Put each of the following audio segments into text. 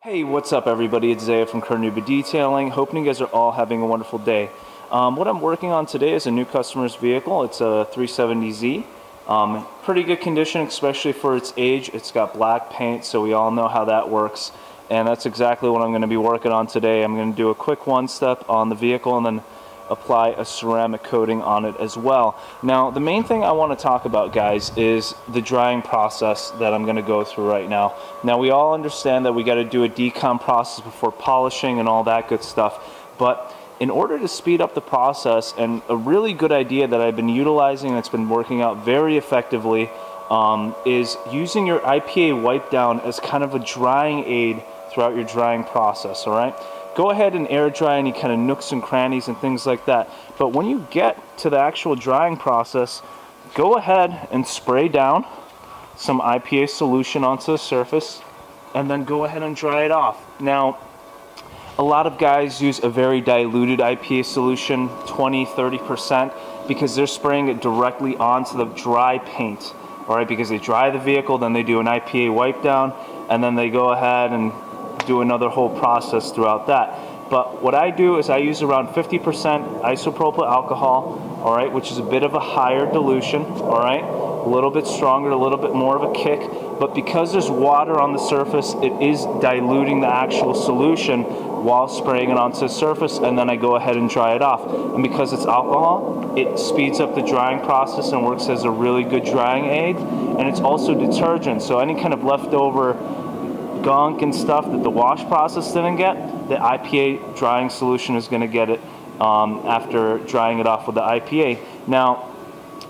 Hey, what's up everybody? It's Zaya from CarNewba Detailing. Hoping you guys are all having a wonderful day. What I'm working on today is a new customer's vehicle. It's a 370Z. Pretty good condition, especially for its age. It's got black paint, so we all know how that works. And that's exactly what I'm going to be working on today. I'm going to do a quick one-step on the vehicle and then apply a ceramic coating on it as well. Now, the main thing I want to talk about, guys, is the drying process that I'm going to go through right now. Now, we all understand that we got to do a decom process before polishing and all that good stuff, but in order to speed up the process, and a really good idea that I've been utilizing and it's been working out very effectively, is using your IPA wipe down as kind of a drying aid throughout your drying process, all right? Go ahead and air dry any kind of nooks and crannies and things like that. But when you get to the actual drying process, go ahead and spray down some IPA solution onto the surface and then go ahead and dry it off. Now, a lot of guys use a very diluted IPA solution, 20-30%, because they're spraying it directly onto the dry paint. All right, because they dry the vehicle, then they do an IPA wipe down, and then they go ahead and do another whole process throughout that. But what I do is I use around 50% isopropyl alcohol, all right, which is a bit of a higher dilution, all right, a little bit stronger, a little bit more of a kick, but because there's water on the surface, it is diluting the actual solution while spraying it onto the surface, and then I go ahead and dry it off. And because it's alcohol, it speeds up the drying process and works as a really good drying aid, and it's also detergent, so any kind of leftover gunk and stuff that the wash process didn't get, the IPA drying solution is going to get it after drying it off with the IPA. Now,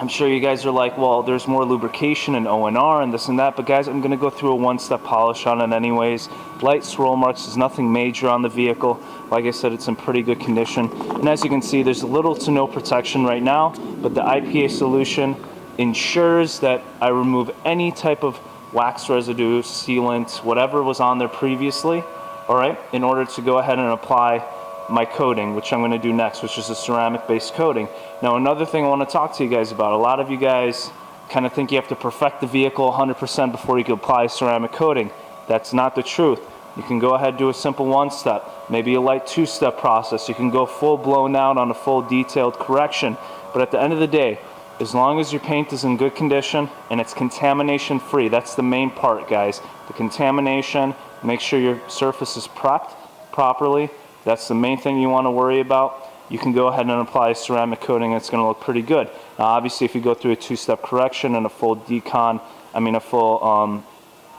I'm sure you guys are like, well, there's more lubrication and O&R and this and that, but guys, I'm going to go through a one-step polish on it anyways. Light swirl marks, there's nothing major on the vehicle. Like I said, it's in pretty good condition. And as you can see, there's little to no protection right now, but the IPA solution ensures that I remove any type of wax residue, sealant, whatever was on there previously, all right, in order to go ahead and apply my coating, which I'm going to do next, which is a ceramic-based coating. Now, another thing I want to talk to you guys about, a lot of you guys kind of think you have to perfect the vehicle 100% before you can apply ceramic coating. That's not the truth. You can go ahead and do a simple one-step, maybe a light two-step process. You can go full-blown out on a full detailed correction, but at the end of the day, as long as your paint is in good condition and it's contamination free, that's the main part, guys. The contamination, make sure your surface is prepped properly. That's the main thing you want to worry about. You can go ahead and apply a ceramic coating, and it's going to look pretty good. Now, obviously, if you go through a two-step correction and a full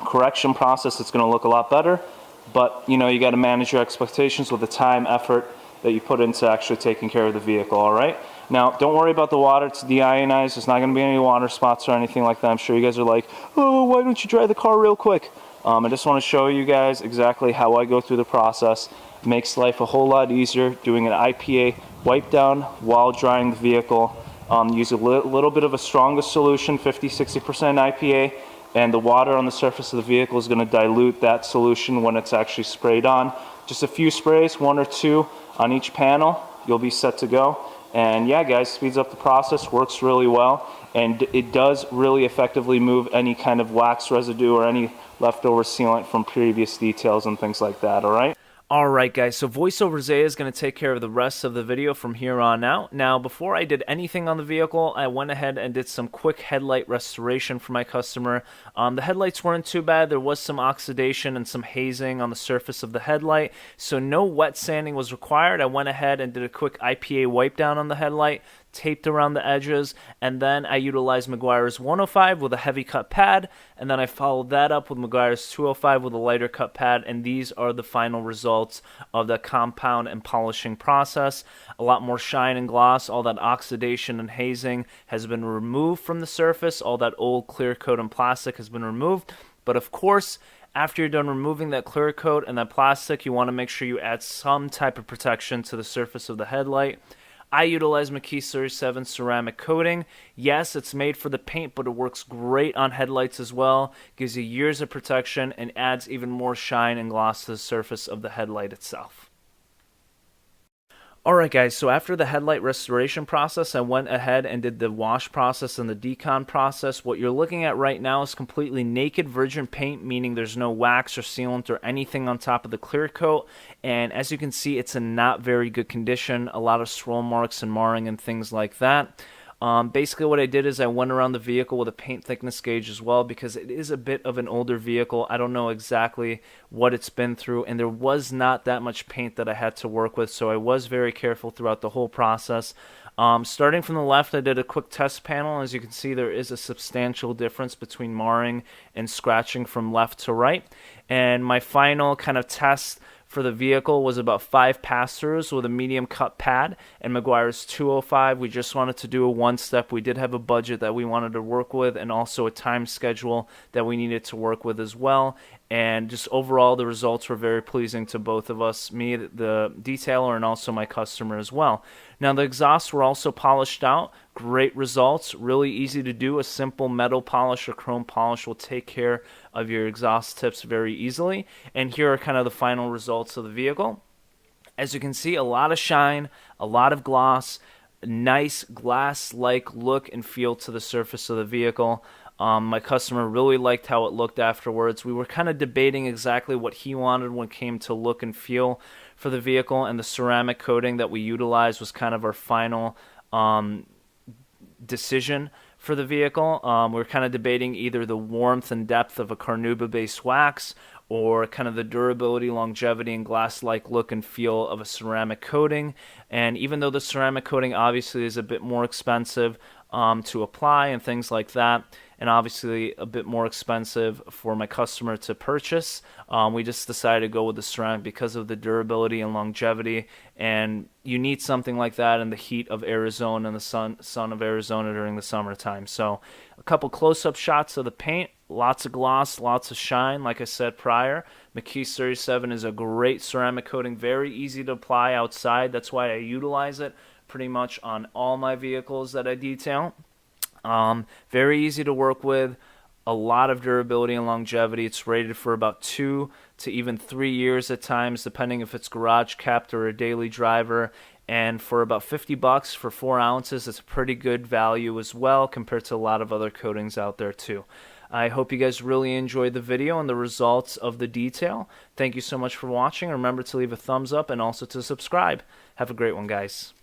correction process, it's going to look a lot better. But, you know, you got to manage your expectations with the time, effort that you put into actually taking care of the vehicle, all right? Now, don't worry about the water. It's deionized. There's not going to be any water spots or anything like that. I'm sure you guys are like, oh, why don't you dry the car real quick? I just want to show you guys exactly how I go through the process. It makes life a whole lot easier doing an IPA wipe down while drying the vehicle. Use a little bit of a stronger solution, 50-60% IPA, and the water on the surface of the vehicle is going to dilute that solution when it's actually sprayed on. Just a few sprays, one or two on each panel, you'll be set to go. And yeah, guys, speeds up the process, works really well, and it does really effectively move any kind of wax residue or any leftover sealant from previous details and things like that, all right? Alright guys, so VoiceOver Zaya is going to take care of the rest of the video from here on out. Now, before I did anything on the vehicle, I went ahead and did some quick headlight restoration for my customer. The headlights weren't too bad. There was some oxidation and some hazing on the surface of the headlight, so no wet sanding was required. I went ahead and did a quick IPA wipe down on the headlight, taped around the edges, and then I utilized Meguiar's 105 with a heavy cut pad, and then I followed that up with Meguiar's 205 with a lighter cut pad, and these are the final results of the compound and polishing process. A lot more shine and gloss. All that oxidation and hazing has been removed from the surface. All that old clear coat and plastic has been removed. But of course, after you're done removing that clear coat and that plastic, you want to make sure you add some type of protection to the surface of the headlight. I utilize McKee Series 7 ceramic coating. Yes, it's made for the paint, but it works great on headlights as well. Gives you years of protection and adds even more shine and gloss to the surface of the headlight itself. Alright guys, so after the headlight restoration process, I went ahead and did the wash process and the decon process. What you're looking at right now is completely naked virgin paint, meaning there's no wax or sealant or anything on top of the clear coat. And as you can see, it's in not very good condition, a lot of swirl marks and marring and things like that. Basically what I did is I went around the vehicle with a paint thickness gauge as well, because it is a bit of an older vehicle. I don't know exactly what it's been through, and there was not that much paint that I had to work with, so I was very careful throughout the whole process. Starting from the left, I did a quick test panel. As you can see, there is a substantial difference between marring and scratching from left to right. And my final kind of test for the vehicle was about 5 pass-throughs with a medium cut pad and Meguiar's 205. We just wanted to do a one-step. We did have a budget that we wanted to work with and also a time schedule that we needed to work with as well. And just overall, the results were very pleasing to both of us, me, the detailer, and also my customer as well. Now, the exhausts were also polished out. Great results. Really easy to do. A simple metal polish or chrome polish will take care of your exhaust tips very easily. And here are kind of the final results of the vehicle. As you can see, a lot of shine, a lot of gloss, nice glass-like look and feel to the surface of the vehicle. My customer really liked how it looked afterwards. We were kind of debating exactly what he wanted when it came to look and feel for the vehicle, and the ceramic coating that we utilized was kind of our final decision for the vehicle. We were kind of debating either the warmth and depth of a CarNewba based wax or kind of the durability, longevity, and glass-like look and feel of a ceramic coating. And even though the ceramic coating obviously is a bit more expensive to apply and things like that, and obviously a bit more expensive for my customer to purchase, we just decided to go with the ceramic because of the durability and longevity. And you need something like that in the heat of Arizona and the sun of Arizona during the summertime. So a couple close-up shots of the paint. Lots of gloss, lots of shine. Like I said prior, McKeey's 37 is a great ceramic coating, very easy to apply outside. That's why I utilize it pretty much on all my vehicles that I detail. Very easy to work with, a lot of durability and longevity. It's rated for about 2 to even 3 years at times, depending if it's garage kept or a daily driver. And for about $50 for 4 ounces, it's a pretty good value as well compared to a lot of other coatings out there too. I hope you guys really enjoyed the video and the results of the detail. Thank you so much for watching. Remember to leave a thumbs up and also to subscribe. Have a great one, guys.